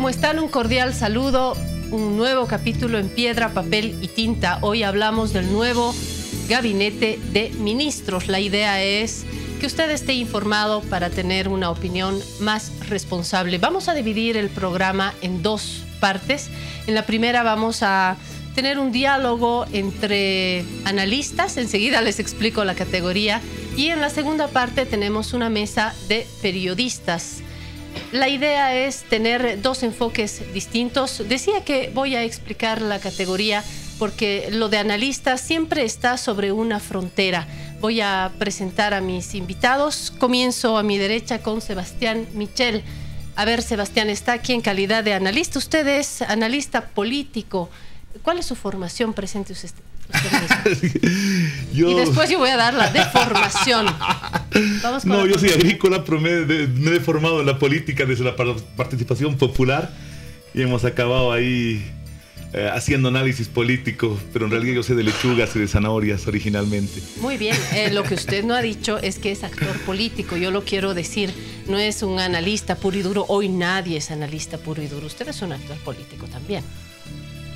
¿Cómo están? Un cordial saludo, un nuevo capítulo en Piedra, Papel y Tinta. Hoy hablamos del nuevo gabinete de ministros. La idea es que usted esté informado para tener una opinión más responsable. Vamos a dividir el programa en dos partes. En la primera vamos a tener un diálogo entre analistas, enseguida les explico la categoría, y en la segunda parte tenemos una mesa de periodistas. La idea es tener dos enfoques distintos. Decía que voy a explicar la categoría porque lo de analista siempre está sobre una frontera. Voy a presentar a mis invitados. Comienzo a mi derecha con Sebastián Michel. A ver, Sebastián, está aquí en calidad de analista. Usted es analista político. ¿Cuál es su formación? Presente usted mismo. Y después yo voy a dar la deformación. Vamos con yo soy agrícola, pero me he formado en la política desde la participación popular y hemos acabado ahí haciendo análisis político, pero en realidad yo sé de lechugas y de zanahorias originalmente. Muy bien, lo que usted no ha dicho es que es actor político. Yo lo quiero decir, no es un analista puro y duro. Hoy nadie es analista puro y duro. Usted es un actor político también.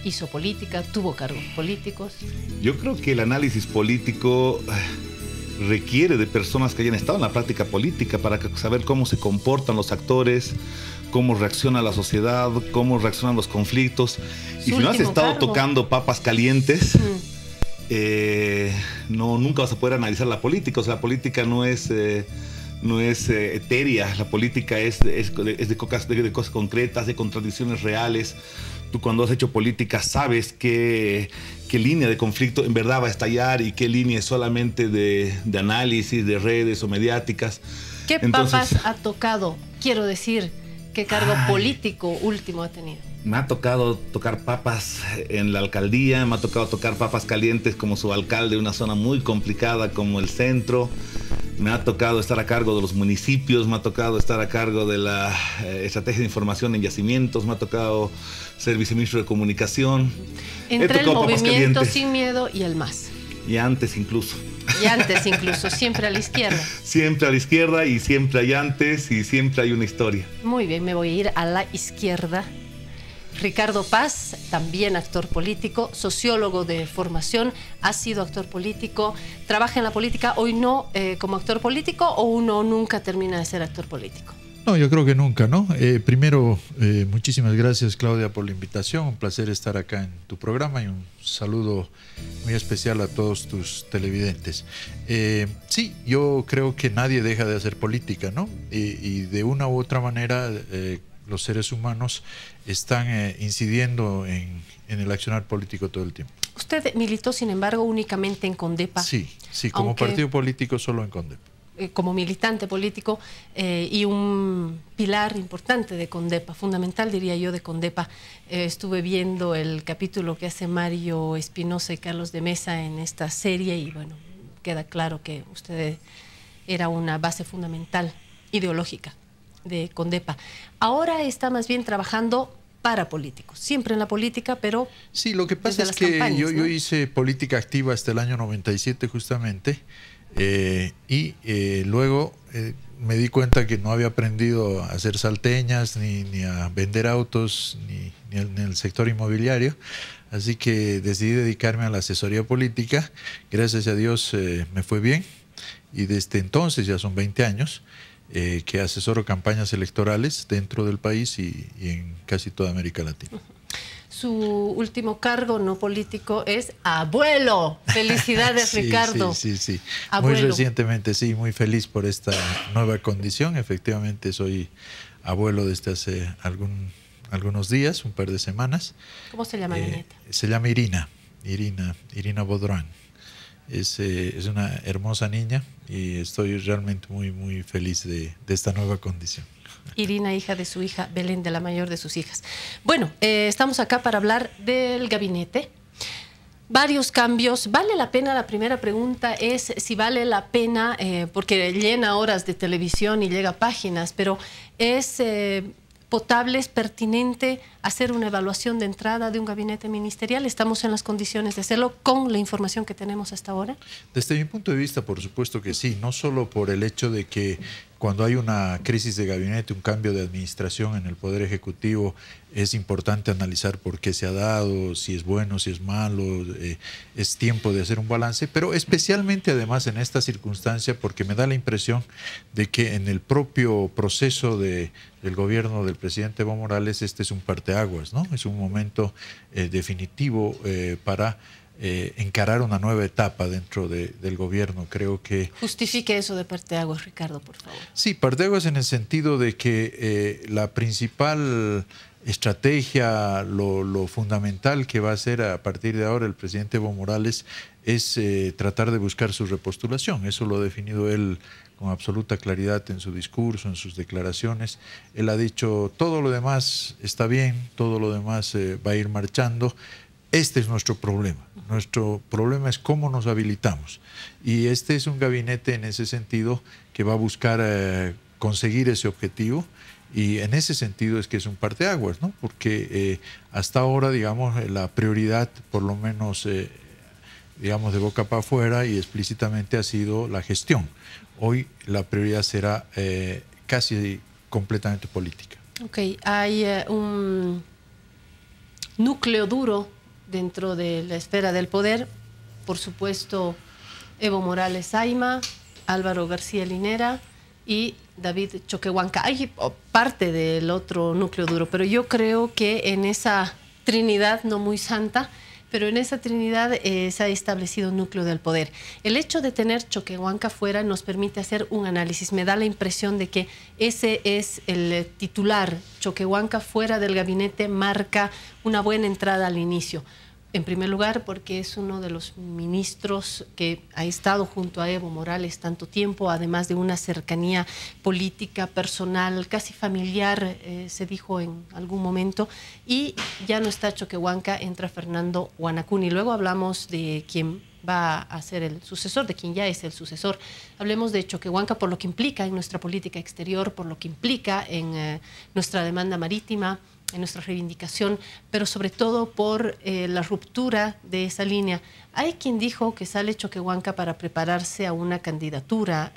Hizo política, tuvo cargos políticos. Yo creo que el análisis político requiere de personas que hayan estado en la práctica política para saber cómo se comportan los actores, cómo reacciona la sociedad, cómo reaccionan los conflictos. Y si no has estado tocando papas calientes, nunca vas a poder analizar la política. O sea, la política no es etérea, la política es de cosas concretas, de contradicciones reales. Tú cuando has hecho política sabes qué línea de conflicto en verdad va a estallar y qué línea es solamente de análisis, de redes o mediáticas. ¿Qué papas ha tocado? Quiero decir, ¿qué cargo político último ha tenido? Me ha tocado tocar papas en la alcaldía, me ha tocado tocar papas calientes como subalcalde de una zona muy complicada como el centro. Me ha tocado estar a cargo de los municipios, me ha tocado estar a cargo de la estrategia de información en yacimientos, me ha tocado ser viceministro de comunicación. Entre el movimiento Sin Miedo y el MAS. Y antes incluso. Y antes incluso, siempre a la izquierda. Siempre a la izquierda y siempre hay antes y siempre hay una historia. Muy bien, me voy a ir a la izquierda. Ricardo Paz, también actor político, sociólogo de formación, ha sido actor político, trabaja en la política, hoy no como actor político, o uno nunca termina de ser actor político. No, yo creo que nunca, ¿no? Primero, muchísimas gracias, Claudia, por la invitación. Un placer estar acá en tu programa y un saludo muy especial a todos tus televidentes. Sí, yo creo que nadie deja de hacer política, ¿no? Y de una u otra manera, los seres humanos están incidiendo en el accionar político todo el tiempo. Usted militó, sin embargo, únicamente en Condepa. Sí, como partido político solo en Condepa. Como militante político y un pilar importante de Condepa, fundamental diría yo de Condepa. Estuve viendo el capítulo que hace Mario Espinosa y Carlos de Mesa en esta serie y bueno, queda claro que usted era una base fundamental ideológica de Condepa. Ahora está más bien trabajando para políticos, siempre en la política, pero sí, lo que pasa es que campañas, yo hice política activa hasta el año 97 justamente. Luego me di cuenta que no había aprendido a hacer salteñas, ni a vender autos, ni en el sector inmobiliario. Así que decidí dedicarme a la asesoría política. Gracias a Dios me fue bien. Y desde entonces, ya son 20 años, que asesoro campañas electorales dentro del país y en casi toda América Latina. Su último cargo no político es abuelo. Felicidades, sí, Ricardo. Sí. Muy recientemente, sí, muy feliz por esta nueva condición. Efectivamente, soy abuelo desde hace algunos días, un par de semanas. ¿Cómo se llama la nieta? Se llama Irina Bodrán. Es una hermosa niña y estoy realmente muy feliz de esta nueva condición. Irina, hija de su hija Belén, de la mayor de sus hijas. Bueno, estamos acá para hablar del gabinete. Varios cambios. ¿Vale la pena? La primera pregunta es si vale la pena, porque llena horas de televisión y llega a páginas, pero ¿es potable, es pertinente hacer una evaluación de entrada de un gabinete ministerial? ¿Estamos en las condiciones de hacerlo con la información que tenemos hasta ahora? Desde mi punto de vista, por supuesto que sí, no solo por el hecho de que cuando hay una crisis de gabinete, un cambio de administración en el Poder Ejecutivo, es importante analizar por qué se ha dado, si es bueno, si es malo, es tiempo de hacer un balance, pero especialmente además en esta circunstancia, porque me da la impresión de que en el propio proceso del gobierno del presidente Evo Morales, este es un parteaguas, ¿no? Es un momento definitivo para encarar una nueva etapa dentro del gobierno. Creo que... Justifique eso de parteaguas, Ricardo, por favor. Sí, parteaguas en el sentido de que la principal estrategia, lo fundamental que va a hacer a partir de ahora el presidente Evo Morales es tratar de buscar su repostulación. Eso lo ha definido él con absoluta claridad en su discurso, en sus declaraciones. Él ha dicho, todo lo demás está bien, todo lo demás va a ir marchando. Este es nuestro problema. Nuestro problema es cómo nos habilitamos. Y este es un gabinete en ese sentido que va a buscar conseguir ese objetivo. Y en ese sentido es que es un parteaguas, ¿no? Porque hasta ahora, digamos, la prioridad, por lo menos, digamos, de boca para afuera y explícitamente ha sido la gestión. Hoy la prioridad será casi completamente política. Ok, hay un núcleo duro dentro de la esfera del poder, por supuesto, Evo Morales Ayma, Álvaro García Linera y David Choquehuanca. Hay parte del otro núcleo duro, pero yo creo que en esa trinidad, no muy santa, pero en esa trinidad se ha establecido un núcleo del poder. El hecho de tener Choquehuanca fuera nos permite hacer un análisis. Me da la impresión de que ese es el titular. Choquehuanca fuera del gabinete marca una buena entrada al inicio. En primer lugar, porque es uno de los ministros que ha estado junto a Evo Morales tanto tiempo, además de una cercanía política, personal, casi familiar, se dijo en algún momento, y ya no está Choquehuanca, entra Fernando Huanacuni. Luego hablamos de quién va a ser el sucesor, de quien ya es el sucesor. Hablemos de Choquehuanca por lo que implica en nuestra política exterior, por lo que implica en nuestra demanda marítima, en nuestra reivindicación, pero sobre todo por la ruptura de esa línea. Hay quien dijo que sale Choquehuanca para prepararse a una candidatura.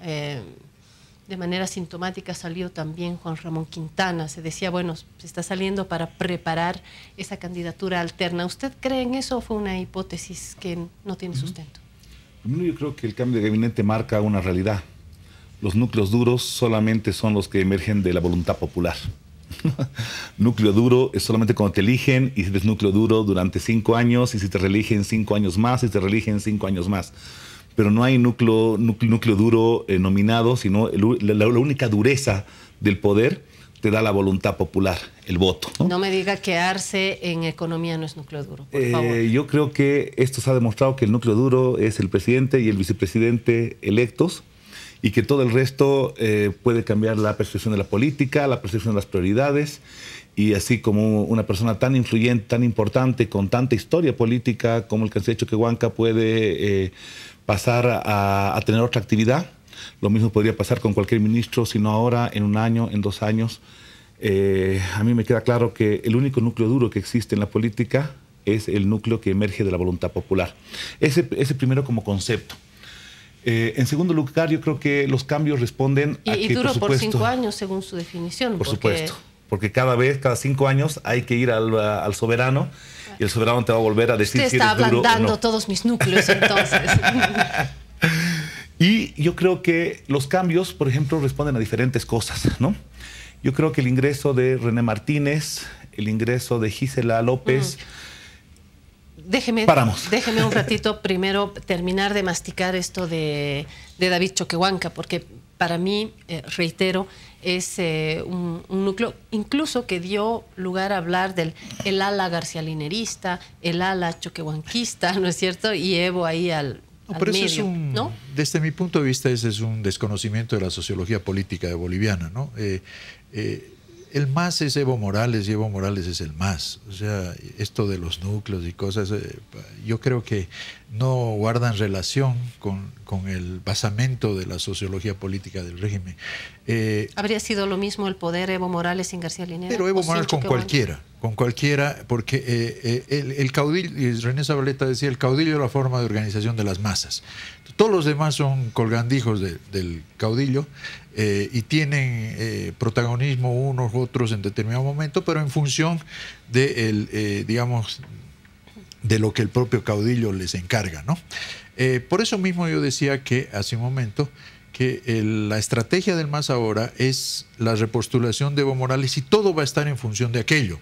De manera sintomática salió también Juan Ramón Quintana. Se decía, bueno, se está saliendo para preparar esa candidatura alterna. ¿Usted cree en eso o fue una hipótesis que no tiene sustento? Primero, yo creo que el cambio de gabinete marca una realidad. Los núcleos duros solamente son los que emergen de la voluntad popular. Núcleo duro es solamente cuando te eligen y si eres núcleo duro durante 5 años y si te reeligen 5 años más y te reeligen 5 años más. Pero no hay núcleo duro nominado, sino la única dureza del poder te da la voluntad popular, el voto. No me diga que Arce en economía no es núcleo duro, por favor. Yo creo que esto se ha demostrado que el núcleo duro es el presidente y el vicepresidente electos, y que todo el resto puede cambiar la percepción de la política, la percepción de las prioridades, y así como una persona tan influyente, tan importante, con tanta historia política como el canciller Choquehuanca puede pasar a tener otra actividad, lo mismo podría pasar con cualquier ministro, sino ahora, en 1 año, en 2 años. A mí me queda claro que el único núcleo duro que existe en la política es el núcleo que emerge de la voluntad popular. Ese primero como concepto. En segundo lugar, yo creo que los cambios responden a que, y duro por 5 años, según su definición. Por supuesto, porque cada 5 años, hay que ir al soberano y el soberano te va a volver a decir si eres duro o no. Usted está ablandando todos mis núcleos, entonces. Y yo creo que los cambios, por ejemplo, responden a diferentes cosas, ¿no? Yo creo que el ingreso de René Martínez, el ingreso de Gisela López... Déjeme un ratito primero terminar de masticar esto de David Choquehuanca, porque para mí, reitero, es un núcleo incluso que dio lugar a hablar del ala garcialinerista, el ala choquehuanquista, ¿no es cierto? Y Evo ahí al pero medio, eso es ¿no? Desde mi punto de vista, ese es un desconocimiento de la sociología política boliviana, ¿no? El más es Evo Morales y Evo Morales es el más. O sea, esto de los núcleos y cosas, yo creo que no guardan relación con el basamento de la sociología política del régimen. ¿Habría sido lo mismo el poder Evo Morales sin García Linera? Pero Evo Morales con con cualquiera, porque el caudillo, y René Zabaleta decía, el caudillo es la forma de organización de las masas. Todos los demás son colgandijos del caudillo y tienen protagonismo unos u otros en determinado momento, pero en función de, digamos, de lo que el propio caudillo les encarga, ¿no? Por eso mismo yo decía que hace un momento que la estrategia del MAS ahora es la repostulación de Evo Morales y todo va a estar en función de aquello.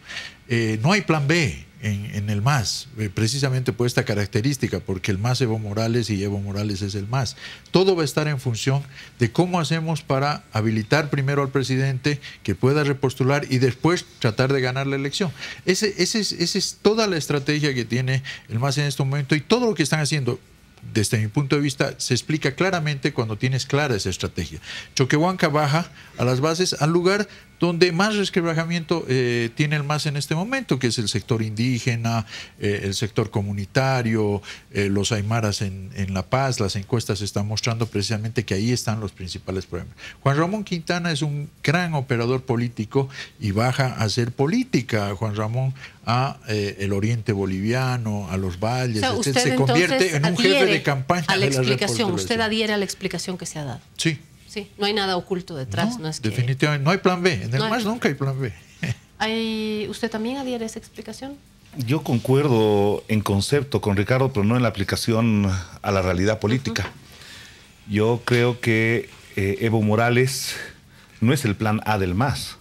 No hay plan B en el MAS, precisamente por esta característica, porque el MAS Evo Morales y Evo Morales es el MAS. Todo va a estar en función de cómo hacemos para habilitar primero al presidente que pueda repostular y después tratar de ganar la elección. Esa es toda la estrategia que tiene el MAS en este momento y todo lo que están haciendo. Desde mi punto de vista, se explica claramente cuando tienes clara esa estrategia. Choquehuanca baja a las bases al lugar donde más resquebrajamiento tiene el MAS en este momento, que es el sector indígena, el sector comunitario, los aymaras en La Paz. Las encuestas están mostrando precisamente que ahí están los principales problemas. Juan Ramón Quintana es un gran operador político y baja a hacer política, Juan Ramón, a el oriente boliviano, a los valles, o sea, usted se convierte en un jefe de campaña a la de explicación. Usted adhiere a la explicación que se ha dado. Sí. Sí, no hay nada oculto detrás. No es que... Definitivamente, no hay plan B. En el MAS nunca hay plan B. ¿Usted también adhiere a esa explicación? Yo concuerdo en concepto con Ricardo, pero no en la aplicación a la realidad política. Yo creo que Evo Morales no es el plan A del MAS.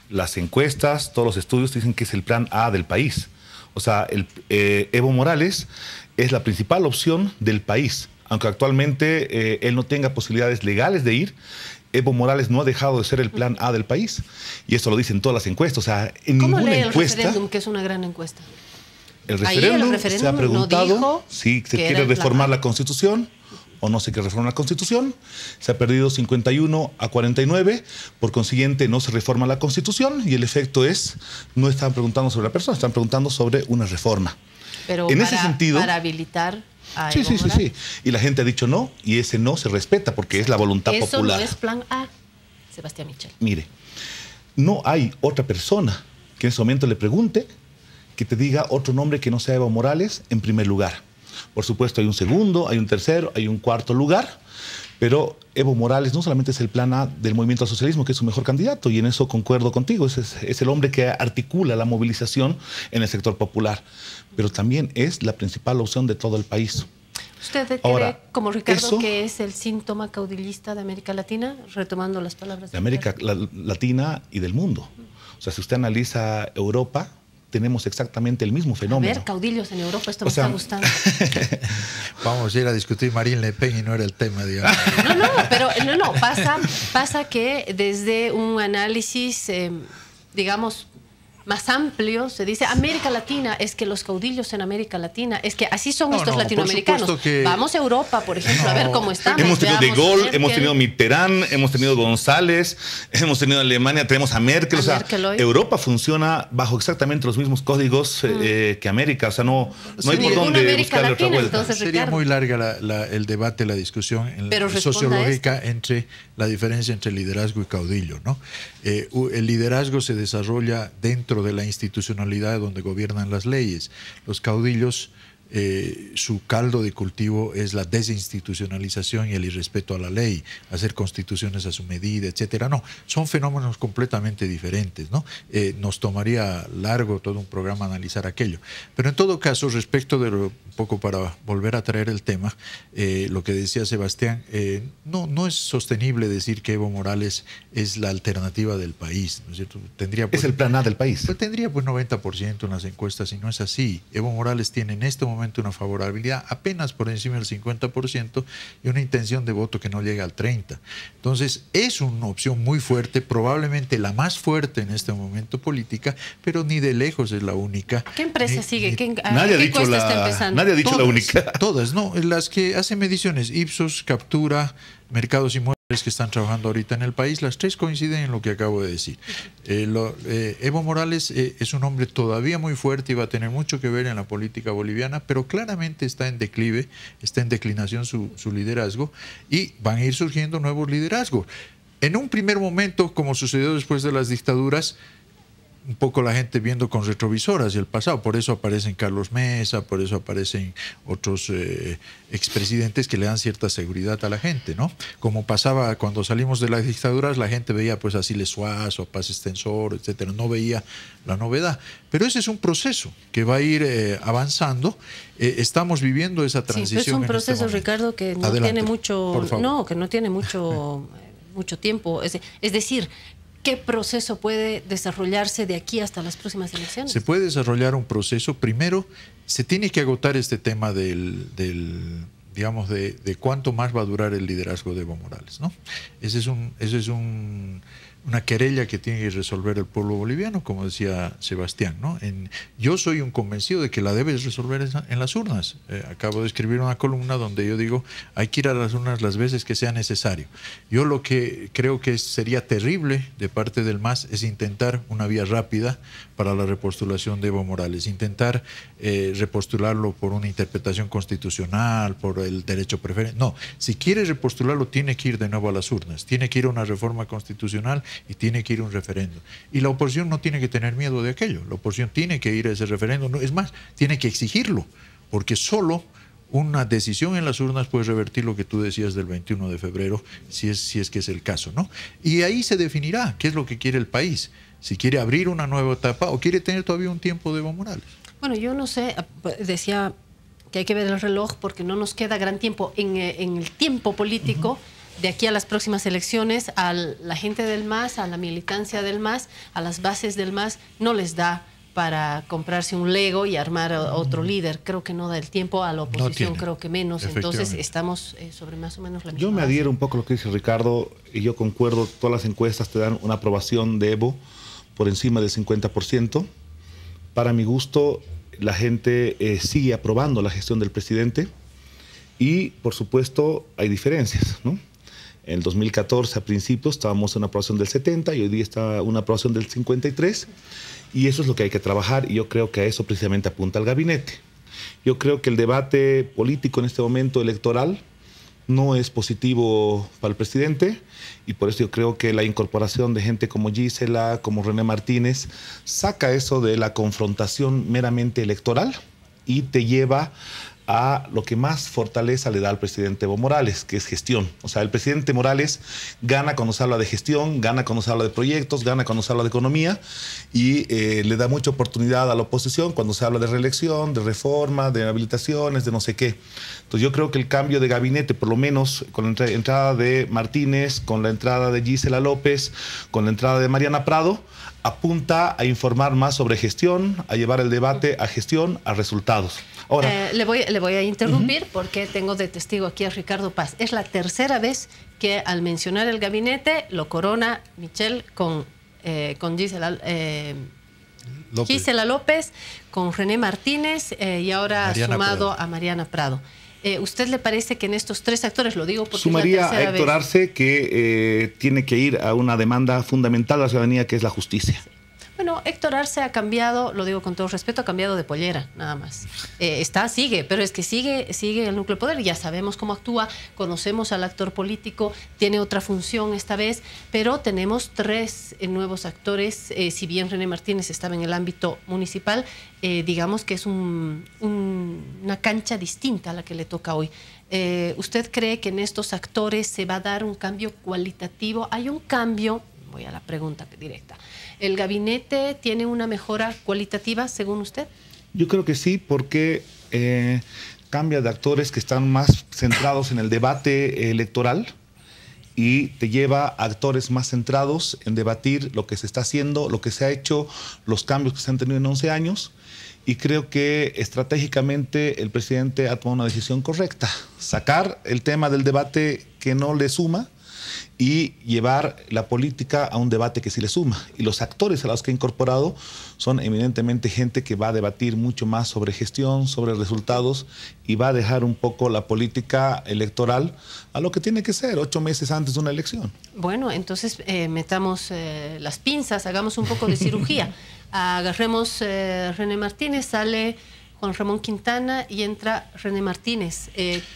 Las encuestas, todos los estudios dicen que es el plan A del país. O sea, Evo Morales es la principal opción del país. Aunque actualmente él no tenga posibilidades legales de ir, Evo Morales no ha dejado de ser el plan A del país. Y eso lo dicen todas las encuestas. O sea, en ¿Cómo ninguna lee encuesta... el referéndum, que es una gran encuesta? El referéndum se ha preguntado no dijo si se quiere reformar la Constitución o no se quiere reformar la Constitución. Se ha perdido 51 a 49. Por consiguiente, no se reforma la Constitución. Y el efecto es, no están preguntando sobre la persona, están preguntando sobre una reforma. Pero en ese sentido, para habilitar... Sí. Y la gente ha dicho no, y ese no se respeta porque es la voluntad popular. Eso no es plan A, Sebastián Michel. Mire, no hay otra persona que en ese momento le pregunte que te diga otro nombre que no sea Evo Morales en primer lugar. Por supuesto, hay un segundo, hay un tercero, hay un cuarto lugar, pero Evo Morales no solamente es el plan A del movimiento al socialismo, que es su mejor candidato, y en eso concuerdo contigo, es el hombre que articula la movilización en el sector popular, pero también es la principal opción de todo el país. ¿Usted cree, como Ricardo, que es el síntoma caudillista de América Latina, retomando las palabras de América Latina y del mundo? O sea, si usted analiza Europa, tenemos exactamente el mismo fenómeno. A ver, caudillos en Europa, esto me está gustando. Vamos a ir a discutir Marine Le Pen y no era el tema, digamos. Pasa que desde un análisis, digamos, más amplio, se dice América Latina, es que los caudillos en América Latina, es que así son estos latinoamericanos. Vamos a Europa, por ejemplo, a ver cómo estamos. Hemos tenido De Gaulle, hemos tenido Mitterrand, hemos tenido González, hemos tenido Alemania, tenemos a Merkel. O sea, Europa funciona bajo exactamente los mismos códigos que América. O sea, no hay por dónde buscarle otra vuelta. Entonces, sería muy larga el debate, la discusión sociológica entre la diferencia entre liderazgo y caudillo, ¿no? El liderazgo se desarrolla dentro de la institucionalidad donde gobiernan las leyes. Los caudillos, su caldo de cultivo es la desinstitucionalización y el irrespeto a la ley, hacer constituciones a su medida, etcétera. No, son fenómenos completamente diferentes, ¿no? Nos tomaría largo todo un programa analizar aquello. Pero en todo caso, respecto de un poco para volver a traer el tema, lo que decía Sebastián, no es sostenible decir que Evo Morales es la alternativa del país, ¿no es cierto? Es el plan A del país. Pues tendría 90% en las encuestas y no es así. Evo Morales tiene en este momento una favorabilidad apenas por encima del 50% y una intención de voto que no llega al 30%. Entonces es una opción muy fuerte, probablemente la más fuerte en este momento política, pero ni de lejos es la única. ¿Qué empresa sigue? Nadie ha dicho nadie ha dicho la única. Todas, ¿no? Las que hacen mediciones, Ipsos, Captura, Mercados Inmuebles, que están trabajando ahorita en el país, las tres coinciden en lo que acabo de decir. Evo Morales es un hombre todavía muy fuerte y va a tener mucho que ver en la política boliviana, pero claramente está en declive, está en declinación su liderazgo y van a ir surgiendo nuevos liderazgos. En un primer momento, como sucedió después de las dictaduras, un poco la gente viendo con retrovisor hacia el pasado. Por eso aparecen Carlos Mesa, por eso aparecen otros expresidentes que le dan cierta seguridad a la gente, ¿no? Como pasaba cuando salimos de las dictaduras, la gente veía pues a Siles Suazo, a Paz Extensor, etcétera, no veía la novedad. Pero ese es un proceso que va a ir avanzando. Estamos viviendo esa transición. Sí, es un proceso, Ricardo, que no tiene mucho, que no tiene mucho tiempo. Es decir, ¿qué proceso puede desarrollarse de aquí hasta las próximas elecciones? Se puede desarrollar un proceso. Primero, se tiene que agotar este tema digamos, de cuánto más va a durar el liderazgo de Evo Morales, ¿no? Ese es una querella que tiene que resolver el pueblo boliviano, como decía Sebastián, ¿no? Yo soy un convencido de que la debes resolver en las urnas. Acabo de escribir una columna donde yo digo, hay que ir a las urnas las veces que sea necesario. Yo lo que creo que sería terrible de parte del MAS es intentar una vía rápida para la repostulación de Evo Morales, intentar repostularlo por una interpretación constitucional, por el derecho preferente. No, si quiere repostularlo tiene que ir de nuevo a las urnas, tiene que ir a una reforma constitucional y tiene que ir a un referéndum. Y la oposición no tiene que tener miedo de aquello, la oposición tiene que ir a ese referéndum, es más, tiene que exigirlo, porque solo una decisión en las urnas puede revertir lo que tú decías del 21 de febrero, si es que es el caso, ¿no? Y ahí se definirá qué es lo que quiere el país, si quiere abrir una nueva etapa o quiere tener todavía un tiempo de Evo Morales. Bueno, yo no sé, decía que hay que ver el reloj porque no nos queda gran tiempo en el tiempo político. De aquí a las próximas elecciones, a la gente del MAS, a la militancia del MAS, a las bases del MAS, no les da para comprarse un Lego y armar otro líder. Creo que no da el tiempo, a la oposición creo que menos. Entonces estamos sobre más o menos la misma Yo me adhiero un poco a lo que dice Ricardo y yo concuerdo, todas las encuestas te dan una aprobación de Evo por encima del 50%. Para mi gusto, la gente sigue aprobando la gestión del presidente y, por supuesto, hay diferencias, ¿no? En el 2014, a principios, estábamos en una aprobación del 70% y hoy día está una aprobación del 53%. Y eso es lo que hay que trabajar y yo creo que a eso precisamente apunta el gabinete. Yo creo que el debate político en este momento electoral no es positivo para el presidente y por eso yo creo que la incorporación de gente como Gisela, como René Martínez, saca eso de la confrontación meramente electoral y te lleva a lo que más fortaleza le da al presidente Evo Morales, que es gestión. O sea, el presidente Morales gana cuando se habla de gestión, gana cuando se habla de proyectos, gana cuando se habla de economía y le da mucha oportunidad a la oposición cuando se habla de reelección, de reforma, de habilitaciones, de no sé qué. Entonces yo creo que el cambio de gabinete, por lo menos con la entrada de Martínez, con la entrada de Gisela López, con la entrada de Mariana Prado, apunta a informar más sobre gestión, a llevar el debate a gestión, a resultados. Ahora, le voy a interrumpir porque tengo de testigo aquí a Ricardo Paz. Es la tercera vez que al mencionar el gabinete lo corona Michelle con Gisela López, con René Martínez y ahora Mariana sumado Prado. a Mariana Prado. ¿Usted le parece que en estos tres actores, lo digo porque sumaría es la a tercera Héctor vez? Arce que tiene que ir a una demanda fundamental de la ciudadanía, que es la justicia. Bueno, Héctor Arce ha cambiado, lo digo con todo respeto, ha cambiado de pollera, nada más. Sigue, pero es que sigue el núcleo de poder, ya sabemos cómo actúa, conocemos al actor político, tiene otra función esta vez, pero tenemos tres nuevos actores, si bien René Martínez estaba en el ámbito municipal, digamos que es una cancha distinta a la que le toca hoy. ¿Usted cree que en estos actores se va a dar un cambio cualitativo? ¿Hay un cambio? Voy a la pregunta directa. ¿El gabinete tiene una mejora cualitativa, según usted? Yo creo que sí, porque cambia de actores que están más centrados en el debate electoral y te lleva a actores más centrados en debatir lo que se está haciendo, lo que se ha hecho, los cambios que se han tenido en 11 años. Y creo que estratégicamente el presidente ha tomado una decisión correcta. Sacar el tema del debate que no le suma y llevar la política a un debate que sí le suma. Y los actores a los que ha incorporado son evidentemente gente que va a debatir mucho más sobre gestión, sobre resultados y va a dejar un poco la política electoral a lo que tiene que ser 8 meses antes de una elección. Bueno, entonces metamos las pinzas, hagamos un poco de cirugía. Agarremos René Martínez, sale Juan Ramón Quintana y entra René Martínez.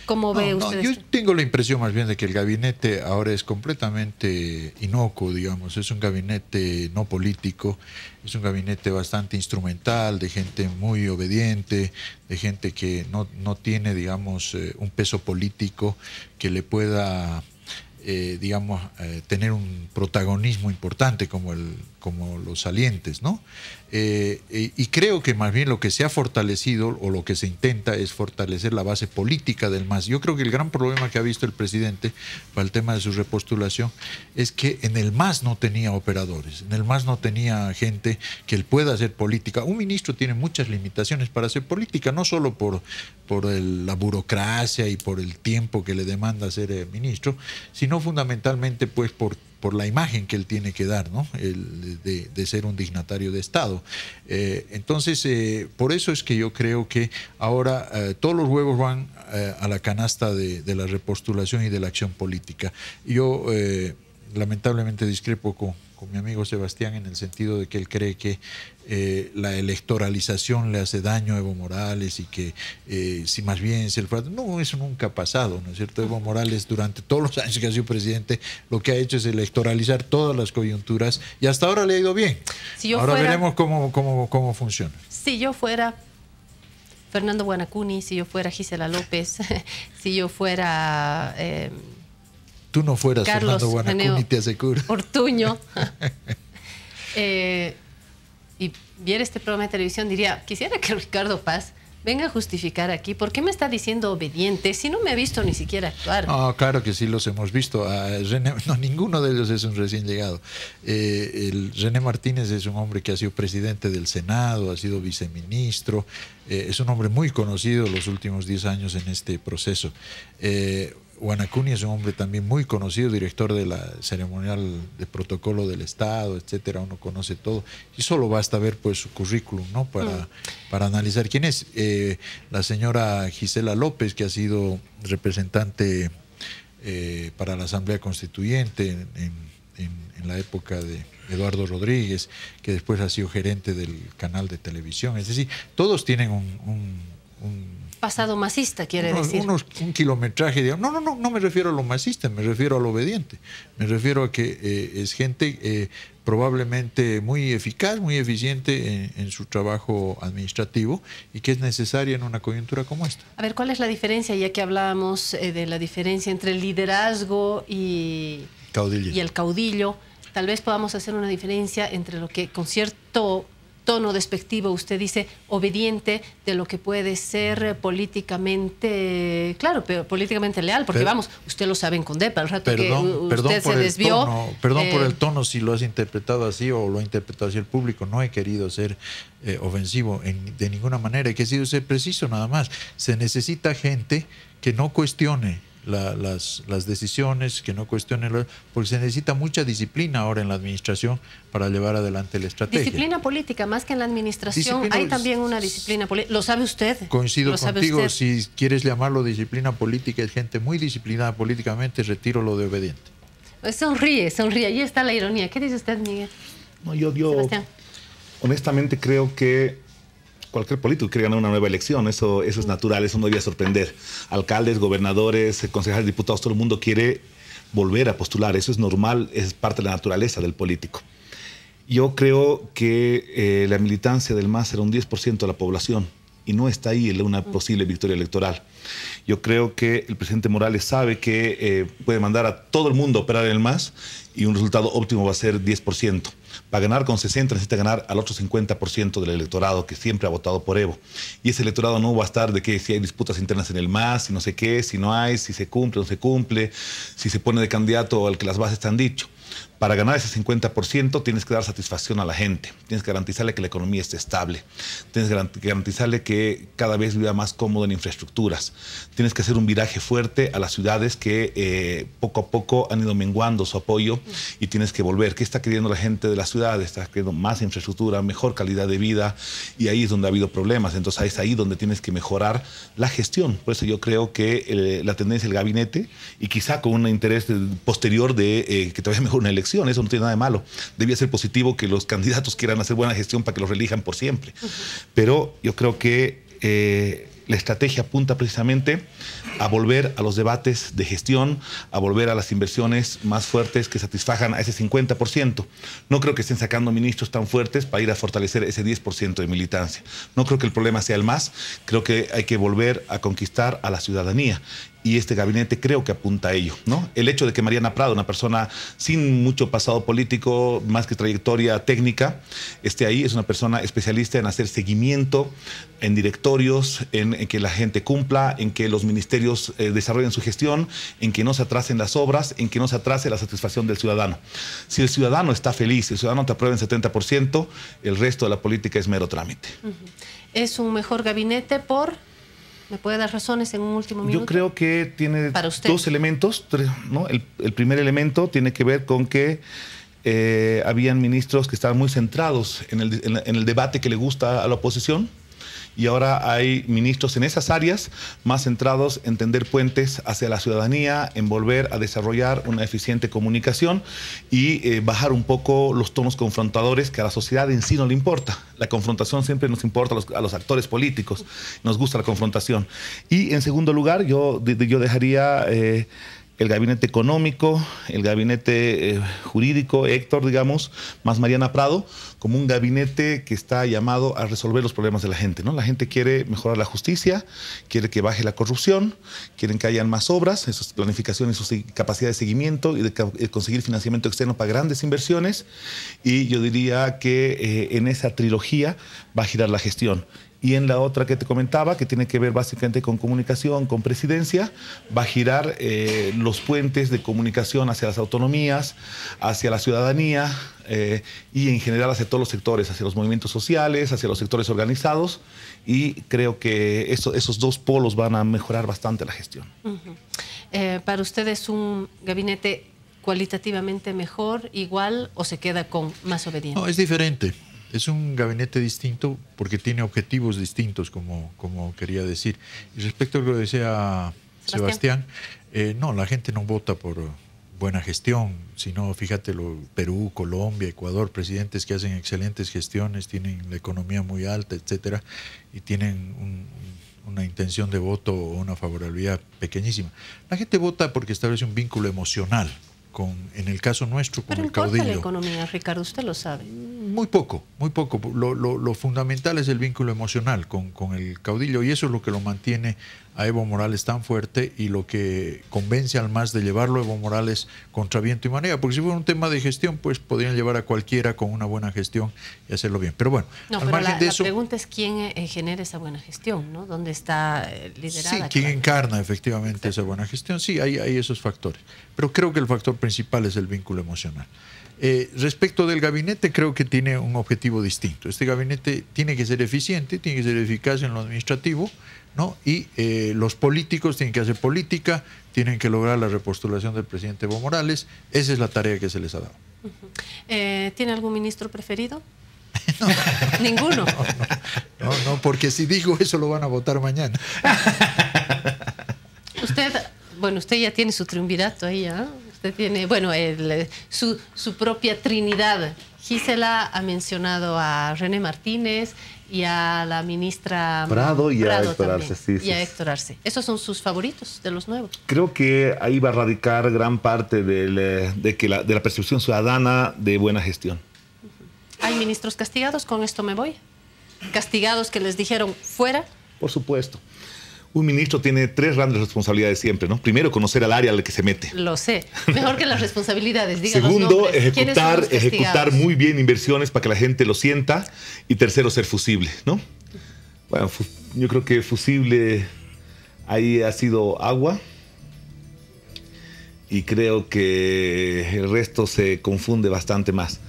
¿Cómo ve usted yo esto? tengo la impresión más bien de que el gabinete ahora es completamente inocuo, digamos. Es un gabinete no político, es un gabinete bastante instrumental, de gente muy obediente, de gente que no tiene, digamos, un peso político que le pueda... digamos, tener un protagonismo importante como los salientes, ¿no? Y creo que más bien lo que se ha fortalecido o lo que se intenta es fortalecer la base política del MAS. Yo creo que el gran problema que ha visto el presidente para el tema de su repostulación es que en el MAS no tenía operadores, en el MAS no tenía gente que él pueda hacer política. Un ministro tiene muchas limitaciones para hacer política, no solo por la burocracia y por el tiempo que le demanda ser ministro, sino fundamentalmente pues por la imagen que él tiene que dar, ¿no? De ser un dignatario de Estado. Entonces, por eso es que yo creo que ahora todos los huevos van a la canasta de la repostulación y de la acción política. Yo lamentablemente discrepo con mi amigo Sebastián en el sentido de que él cree que la electoralización le hace daño a Evo Morales y que si más bien es el fraude. No, eso nunca ha pasado, ¿no es cierto? Evo Morales durante todos los años que ha sido presidente lo que ha hecho es electoralizar todas las coyunturas y hasta ahora le ha ido bien. Ahora veremos cómo funciona. Si yo fuera Fernando Guanacuni, si yo fuera Gisela López, si yo fuera... Tú no fueras Carlos Fernando Guanacuni, te aseguro. Ortuño. Y viera este programa de televisión, diría, quisiera que Ricardo Paz venga a justificar aquí. ¿Por qué me está diciendo obediente si no me ha visto ni siquiera actuar? No, claro que sí los hemos visto. Ninguno de ellos es un recién llegado. René Martínez es un hombre que ha sido presidente del Senado, ha sido viceministro, es un hombre muy conocido los últimos 10 años en este proceso. Guanacuni es un hombre también muy conocido, director de la ceremonial de protocolo del Estado, etcétera, uno conoce todo y solo basta ver pues su currículum, ¿no? para analizar quién es. La señora Gisela López, que ha sido representante para la Asamblea Constituyente en la época de Eduardo Rodríguez, que después ha sido gerente del canal de televisión, es decir, todos tienen un pasado masista, quiere decir. Un kilometraje, digamos. No me refiero a lo masista, me refiero a lo obediente. Me refiero a que es gente probablemente muy eficaz, muy eficiente en su trabajo administrativo y que es necesaria en una coyuntura como esta. A ver, ¿cuál es la diferencia, ya que hablábamos de la diferencia entre el liderazgo y el caudillo? Tal vez podamos hacer una diferencia entre lo que con cierto tono despectivo usted dice obediente de lo que puede ser políticamente, claro, pero políticamente leal, porque vamos, usted lo sabe en Condepa, al rato que usted se desvió. Perdón por el tono si lo has interpretado así o lo ha interpretado así el público, no he querido ser ofensivo de ninguna manera, he querido ser preciso nada más. Se necesita gente que no cuestione las decisiones, que no cuestionen, porque se necesita mucha disciplina ahora en la administración para llevar adelante la estrategia. Disciplina política, más que en la administración, hay también una disciplina política. ¿Lo sabe usted? Coincido contigo, si quieres llamarlo disciplina política, es gente muy disciplinada políticamente, retiro lo de obediente. Sonríe, ahí está la ironía. ¿Qué dice usted, Miguel? No, yo honestamente creo que cualquier político quiere ganar una nueva elección, eso es natural, eso no debía sorprender. Alcaldes, gobernadores, concejales, diputados, todo el mundo quiere volver a postular, eso es normal, es parte de la naturaleza del político. Yo creo que la militancia del MAS era un 10% de la población y no está ahí en una posible victoria electoral. Yo creo que el presidente Morales sabe que puede mandar a todo el mundo a operar en el MAS y un resultado óptimo va a ser 10%. Para ganar con 60 necesita ganar al otro 50% del electorado que siempre ha votado por Evo. Y ese electorado no va a estar de que si hay disputas internas en el MAS, si no sé qué, si no hay, si se cumple o no se cumple, si se pone de candidato al que las bases te han dicho. Para ganar ese 50% tienes que dar satisfacción a la gente, tienes que garantizarle que la economía esté estable, tienes que garantizarle que cada vez viva más cómodo en infraestructuras, tienes que hacer un viraje fuerte a las ciudades que poco a poco han ido menguando su apoyo y tienes que volver. ¿Qué está queriendo la gente de las ciudades? Está queriendo más infraestructura, mejor calidad de vida y ahí es donde ha habido problemas. Entonces es ahí donde tienes que mejorar la gestión. Por eso yo creo que la tendencia del gabinete y quizá con un interés posterior de que todavía mejore una elección, eso no tiene nada de malo. Debía ser positivo que los candidatos quieran hacer buena gestión para que los reelijan por siempre. Pero yo creo que la estrategia apunta precisamente a volver a los debates de gestión, a volver a las inversiones más fuertes que satisfagan a ese 50%. No creo que estén sacando ministros tan fuertes para ir a fortalecer ese 10% de militancia. No creo que el problema sea el más. Creo que hay que volver a conquistar a la ciudadanía. Y este gabinete creo que apunta a ello, ¿no? El hecho de que Mariana Prado, una persona sin mucho pasado político, más que trayectoria técnica, esté ahí, es una persona especialista en hacer seguimiento en directorios, en que la gente cumpla, en que los ministerios desarrollen su gestión, en que no se atrasen las obras, en que no se atrase la satisfacción del ciudadano. Si el ciudadano está feliz, si el ciudadano te aprueba en 70%, el resto de la política es mero trámite. ¿Es un mejor gabinete por...? ¿Me puede dar razones en un último minuto? Yo creo que tiene dos elementos, ¿no? El primer elemento tiene que ver con que habían ministros que estaban muy centrados en el debate que le gusta a la oposición, y ahora hay ministros en esas áreas más centrados en tender puentes hacia la ciudadanía, en volver a desarrollar una eficiente comunicación y bajar un poco los tonos confrontadores que a la sociedad en sí no le importa. La confrontación siempre nos importa a los actores políticos, nos gusta la confrontación. Y en segundo lugar, yo dejaría el gabinete económico, el gabinete jurídico, Héctor, digamos, más Mariana Prado, como un gabinete que está llamado a resolver los problemas de la gente, ¿no? La gente quiere mejorar la justicia, quiere que baje la corrupción, quieren que hayan más obras, esas planificaciones, su capacidad de seguimiento y de conseguir financiamiento externo para grandes inversiones. Y yo diría que en esa trilogía va a girar la gestión. Y en la otra que te comentaba, que tiene que ver básicamente con comunicación, con presidencia, va a girar los puentes de comunicación hacia las autonomías, hacia la ciudadanía y en general hacia todos los sectores, hacia los movimientos sociales, hacia los sectores organizados. Y creo que esos dos polos van a mejorar bastante la gestión. ¿Para usted es un gabinete cualitativamente mejor, igual o se queda con más obediente? No, es diferente. Es un gabinete distinto porque tiene objetivos distintos, como quería decir. Y respecto a lo que decía Sebastián, no, la gente no vota por buena gestión, sino, fíjate, Perú, Colombia, Ecuador, presidentes que hacen excelentes gestiones, tienen la economía muy alta, etcétera, y tienen una intención de voto o una favorabilidad pequeñísima. La gente vota porque establece un vínculo emocional. En el caso nuestro, con el caudillo. ¿Pero importa la economía, Ricardo? Usted lo sabe. Muy poco, muy poco. Lo fundamental es el vínculo emocional con el caudillo, y eso es lo que lo mantiene a Evo Morales tan fuerte y lo que convence al MAS de llevarlo a Evo Morales contra viento y marea, porque si fuera un tema de gestión, pues podrían llevar a cualquiera con una buena gestión y hacerlo bien. Pero bueno, no, al margen de eso, la pregunta es quién genera esa buena gestión, ¿no? ¿Dónde está liderada? Sí, quién encarna efectivamente esa buena gestión. Sí, hay esos factores. Pero creo que el factor principal es el vínculo emocional. Respecto del gabinete, creo que tiene un objetivo distinto. Este gabinete tiene que ser eficiente, tiene que ser eficaz en lo administrativo, ¿no? Y los políticos tienen que hacer política, tienen que lograr la repostulación del presidente Evo Morales. Esa es la tarea que se les ha dado. ¿Tiene algún ministro preferido? No. ¿Ninguno? No, porque si digo eso lo van a votar mañana. Usted ya tiene su triunvirato ahí, ¿eh? Usted tiene, su propia trinidad. Gisela ha mencionado a René Martínez y a la ministra Prado y a Héctor Arce. Sí, y a Héctor Arce. ¿Esos son sus favoritos de los nuevos? Creo que ahí va a radicar gran parte de la percepción ciudadana de buena gestión. ¿Hay ministros castigados? Con esto me voy. ¿Castigados que les dijeron fuera? Por supuesto. Un ministro tiene 3 grandes responsabilidades siempre, ¿no? Primero, conocer al área al que se mete. Lo sé. Mejor que las responsabilidades. Segundo, ejecutar muy bien inversiones para que la gente lo sienta. Y tercero, ser fusible, ¿no? Bueno, yo creo que fusible ahí ha sido agua. Y creo que el resto se confunde bastante más.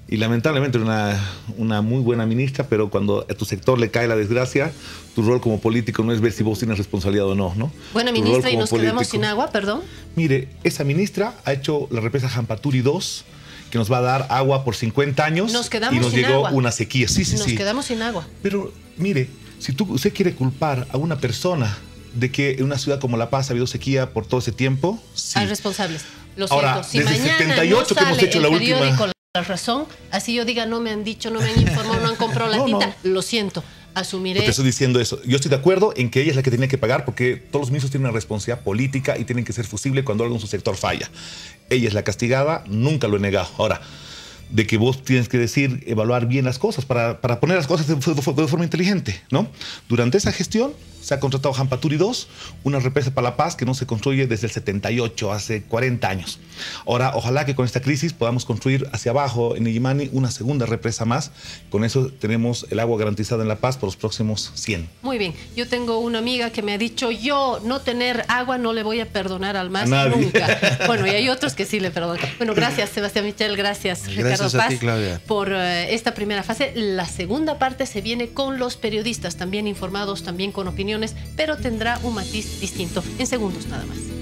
Y lamentablemente una muy buena ministra, pero cuando a tu sector le cae la desgracia, tu rol como político no es ver si vos tienes responsabilidad o no, ¿no? Buena ministra y nos quedamos sin agua, perdón. Mire, esa ministra ha hecho la represa Jampaturi 2, que nos va a dar agua por 50 años. Nos quedamos y nos sin llegó agua. Una sequía. Sí. Nos quedamos sin agua. Pero mire, si usted quiere culpar a una persona de que en una ciudad como La Paz ha habido sequía por todo ese tiempo, sí. Hay responsables. Lo siento. Ahora, si desde mañana 78 no que hemos hecho la última... La razón, así yo diga, no me han dicho, no me han informado, no han comprado la tinta, lo siento. Asumiré. Te estoy diciendo eso. Yo estoy de acuerdo en que ella es la que tiene que pagar porque todos los ministros tienen una responsabilidad política y tienen que ser fusibles cuando algo en su sector falla. Ella es la castigada, nunca lo he negado. Ahora, de que vos tienes que decir, evaluar bien las cosas para poner las cosas de forma inteligente, ¿no? Durante esa gestión se ha contratado Jampaturi 2, una represa para La Paz que no se construye desde el 78, hace 40 años. Ahora, ojalá que con esta crisis podamos construir hacia abajo en Illimani una segunda represa más. Con eso tenemos el agua garantizada en La Paz por los próximos 100. Muy bien. Yo tengo una amiga que me ha dicho, yo no tener agua no le voy a perdonar al MAS nunca. Bueno, y hay otros que sí le perdonan. Bueno, gracias Sebastián Michel, gracias Ricardo Paz ti, Claudia, por esta primera fase. La segunda parte se viene con los periodistas, también informados, también con opiniones, pero tendrá un matiz distinto. En segundos nada más.